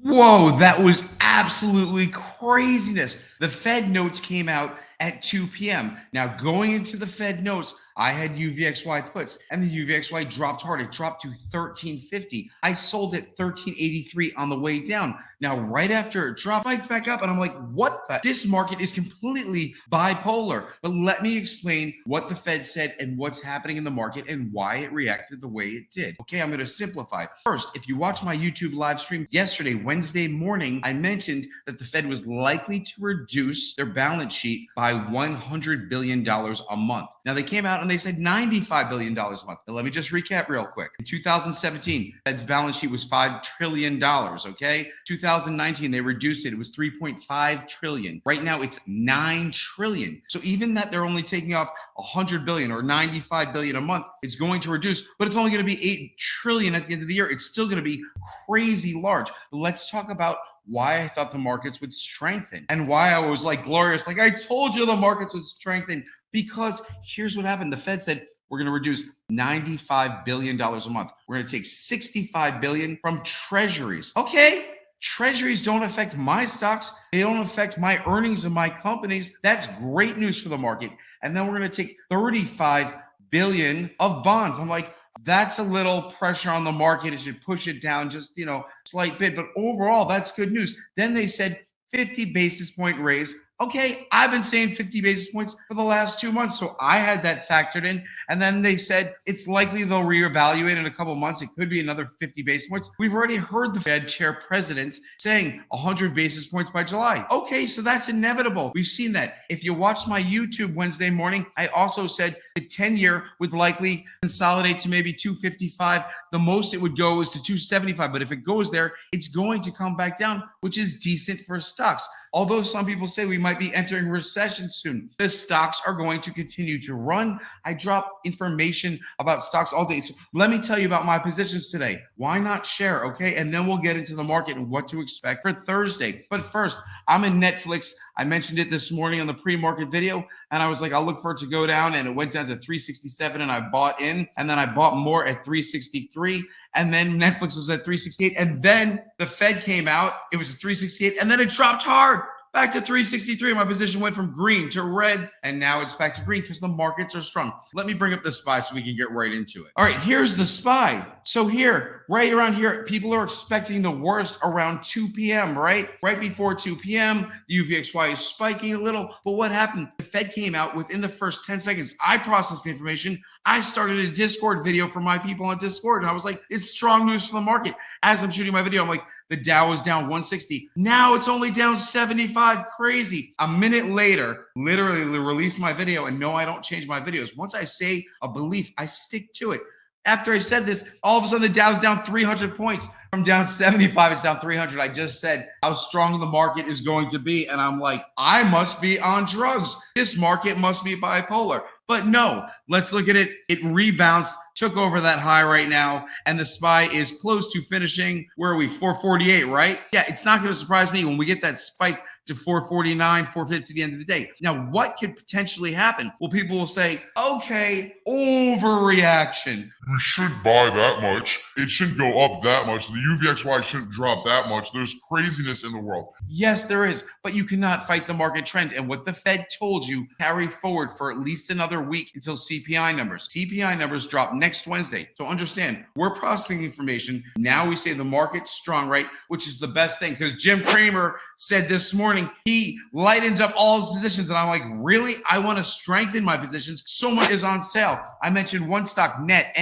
Whoa, that was absolutely craziness. The Fed notes came out at 2 p.m. Now, going into the Fed notes, I had UVXY puts, and the UVXY dropped hard. It dropped to 1350. I sold it 1383 on the way down. Now, right after it dropped, spiked back up, and I'm like, what the? This market is completely bipolar. But let me explain what the Fed said and what's happening in the market and why it reacted the way it did. Okay, I'm going to simplify. First, if you watch my YouTube live stream yesterday, Wednesday morning, I mentioned that the Fed was likely to reduce their balance sheet by $100 billion a month. Now, they came out and they said $95 billion a month. Now, let me just recap real quick. In 2017, Fed's balance sheet was $5 trillion, okay? 2019, they reduced it. It was $3.5 trillion. Right now, it's $9 trillion. So even that they're only taking off $100 billion or $95 billion a month, it's going to reduce, but it's only going to be $8 trillion at the end of the year. It's still going to be crazy large. Let's talk about why I thought the markets would strengthen and why I was like glorious. Like I told you the markets would strengthen, because here's what happened. The Fed said, we're going to reduce $95 billion a month. We're going to take $65 billion from treasuries. Okay. Treasuries don't affect my stocks. They don't affect my earnings of my companies. That's great news for the market. And then we're going to take $35 billion of bonds. I'm like, that's a little pressure on the market. It should push it down just, slight bit. But overall, that's good news. Then they said 50 basis point raise. Okay, I've been saying 50 basis points for the last 2 months. So I had that factored in. And then they said it's likely they'll reevaluate in a couple of months. It could be another 50 basis points. We've already heard the Fed chair presidents saying 100 basis points by July. Okay, so that's inevitable. We've seen that. If you watched my YouTube Wednesday morning, I also said the 10-year would likely consolidate to maybe 255. The most it would go is to 275. But if it goes there, it's going to come back down, which is decent for stocks. Although some people say we might be entering recession soon, the stocks are going to continue to run. I drop information about stocks all day. So let me tell you about my positions today. Why not share? Okay. And then we'll get into the market and what to expect for Thursday. But first, I'm in Netflix. I mentioned it this morning on the pre-market video. And I was like, I'll look for it to go down. And it went down to 367 and I bought in. And then I bought more at 363. And then Netflix was at 368. And then the Fed came out. It was at 368. And then it dropped hard back to 363. My position went from green to red. And now it's back to green because the markets are strong. Let me bring up the SPY so we can get right into it. All right, here's the SPY. So here, right around here, people are expecting the worst around 2 p.m., right? Right before 2 p.m., the UVXY is spiking a little. But what happened? The Fed came out within the first 10 seconds. I processed the information. I started a Discord video for my people on Discord. And I was like, it's strong news for the market. As I'm shooting my video, I'm like, the Dow is down 160. Now it's only down 75. Crazy. A minute later, literally released my video. And no, I don't change my videos. Once I say a belief, I stick to it. After I said this, all of a sudden the Dow's down 300 points. From down 75, it's down 300. I just said how strong the market is going to be. And I'm like, I must be on drugs. This market must be bipolar. But no, let's look at it. It rebounded, took over that high right now. And the SPY is close to finishing. Where are we? 448, right? Yeah, it's not going to surprise me when we get that spike to 449, 450 at the end of the day. Now, what could potentially happen? Well, people will say, okay, overreaction. We shouldn't buy that much. It shouldn't go up that much. The UVXY shouldn't drop that much. There's craziness in the world. Yes, there is, but you cannot fight the market trend. And what the Fed told you, carry forward for at least another week until CPI numbers. CPI numbers drop next Wednesday. So understand, we're processing information. Now we say the market's strong, right? Which is the best thing, because Jim Cramer said this morning, he lightened up all his positions. And I'm like, really? I want to strengthen my positions. So much is on sale. I mentioned one stock, NET.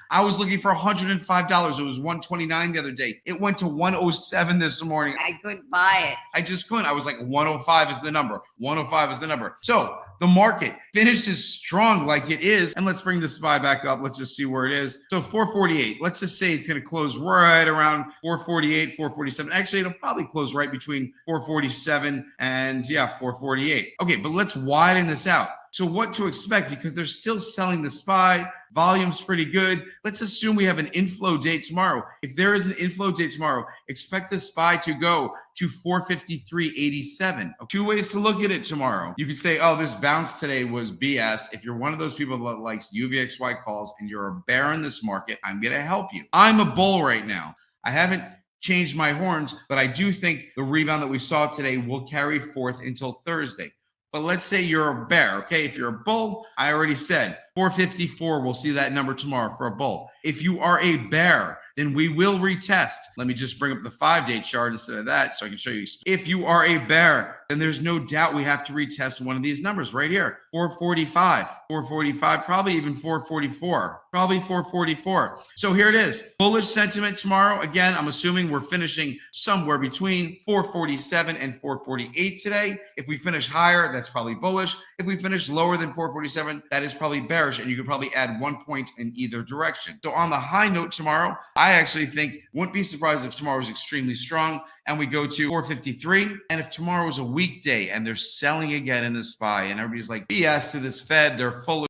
I was looking for $105. It was $129 the other day. It went to $107 this morning. I couldn't buy it. I just couldn't. I was like, 105 is the number. 105 is the number. So the market finishes strong like it is. And let's bring the SPY back up. Let's just see where it is. So 448. Let's just say it's going to close right around 448, 447. Actually, it'll probably close right between 447 and 448. Okay, but let's widen this out. So what to expect, because they're still selling the SPY. Volume's pretty good. Let's assume we have an inflow day tomorrow. If there is an inflow day tomorrow, expect the SPY to go to 453.87. Two ways to look at it tomorrow. You could say, oh, this bounce today was BS. If you're one of those people that likes UVXY calls and you're a bear in this market, I'm going to help you. I'm a bull right now. I haven't change my horns, but I do think the rebound that we saw today will carry forth until Thursday. But let's say you're a bear, okay? If you're a bull, I already said 454, we'll see that number tomorrow for a bull. If you are a bear, then we will retest. Let me just bring up the 5-day chart instead of that so I can show you. If you are a bear, then there's no doubt we have to retest one of these numbers right here. 445, probably even 444, probably 444. So here it is. Bullish sentiment tomorrow. Again, I'm assuming we're finishing somewhere between 447 and 448 today. If we finish higher, that's probably bullish. If we finish lower than 447, that is probably bearish, and you could probably add 1 point in either direction. So on the high note tomorrow, I actually think, wouldn't be surprised if tomorrow is extremely strong and we go to 453. And if tomorrow is a weekday and they're selling again in the SPY and everybody's like, BS to this Fed, they're full of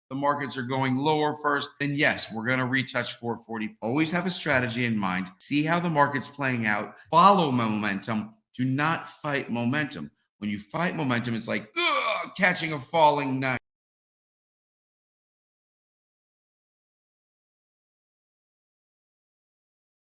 the markets are going lower first, then yes, we're going to retouch 440. Always have a strategy in mind. See how the market's playing out. Follow momentum. Do not fight momentum. When you fight momentum, it's like catching a falling knife.